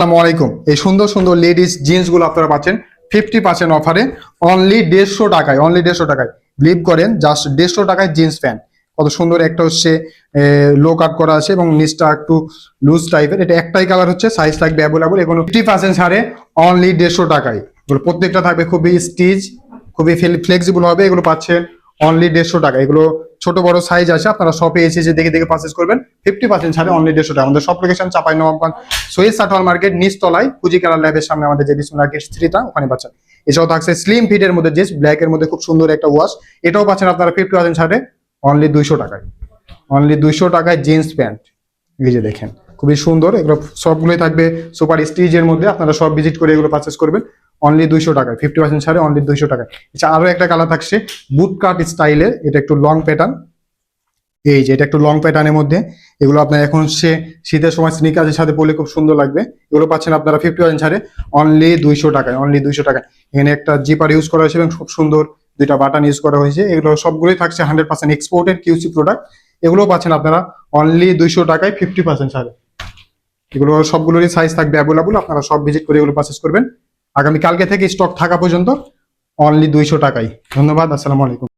আসসালামু আলাইকুম। এই সুন্দর সুন্দর লেডিস জিন্স গুলো আপনারা পাচ্ছেন 50% অফারে, অনলি 150 টাকায়। বিলিভ করেন, জাস্ট 150 টাকায় জিন্স প্যান্ট। কত সুন্দর একটা হচ্ছে লো কাট করা আছে এবং নিচটা একটু লুজ টাইপের। এটা একটাই কালার হচ্ছে, সাইজ থাকবে অ্যাভেলেবল। এগুলো 50% ছাড়ে, অনলি 150 টাকায়। এগুলো প্রত্যেকটা থাকবে খুবই স্টিচ, খুবই ফ্লেক্সিবল হবে। এগুলো পাচ্ছেন অনলি 150 টাকা। এগুলো ছোট বড় সাইজ আছে, আপনারা শপে এসে যে দেখে দেখে পারচেজ করবেন। 50% ছাড়ে, অনলি 150 টাকা। আমাদের সব লোকেশন চাঁপাইনবাবগঞ্জ সৈয়দ সাটোয়ার মার্কেট নিচতলায় ফুজি কালার ল্যাবের সামনে আমাদের যে বিসমিল্লাহ মার্কেট স্ত্রীটা, ওখানে পাচ্ছেন। এছাড়াও থাকছে স্লিম ফিটের মধ্যে জিন্স ব্ল্যাক এর মধ্যে খুব সুন্দর একটা ওয়াশ, এটাও পাচ্ছেন আপনারা 50% ছাড়ে, অনলি 200 টাকায়। অনলি 200 টাকায় জিন্স প্যান্ট, এই যে দেখেন খুবই সুন্দর। এগুলো সবগুলোই থাকবে সুপার স্টিজের মধ্যে, আপনারা সব ভিজিট করে এগুলো পারচেজ করবেন অনলি 200 টাকায়। 50% ছাড়ে, অনলি 200 টাকায়। আচ্ছা, আরো একটা কালার থাকছে বুট কাট স্টাইলের, এটা একটু লং প্যাটার্ন। এই যে এটা একটু লং প্যাটার্নের মধ্যে, এগুলো আপনার এখন শীতের সময় স্নিকারের সাথে পরলে খুব সুন্দর লাগবে। এগুলো পাচ্ছেন আপনারা 50% ছাড়ে, অনলি 200 টাকায়। অনলি 200 টাকায়। এখানে একটা জিপার ইউজ করা হয়েছে এবং খুব সুন্দর দুইটা বাটন ইউজ করা হয়েছে। এগুলো সবগুলোই থাকছে 100% এক্সপোর্টেড কিউসি প্রোডাক্ট। এগুলো পাচ্ছেন আপনারা অনলি 200 টাকায় 50% ছাড়ে। এগুলো সবগুলোরই সাইজ থাকবে অ্যাভেলেবল, আপনারা সব ভিজিট করে এগুলো পারচেজ করবেন। আগামী কালকে থেকে স্টক থাকা পর্যন্ত, অনলি 200 টাকায়। ধন্যবাদ, আসসালামু আলাইকুম।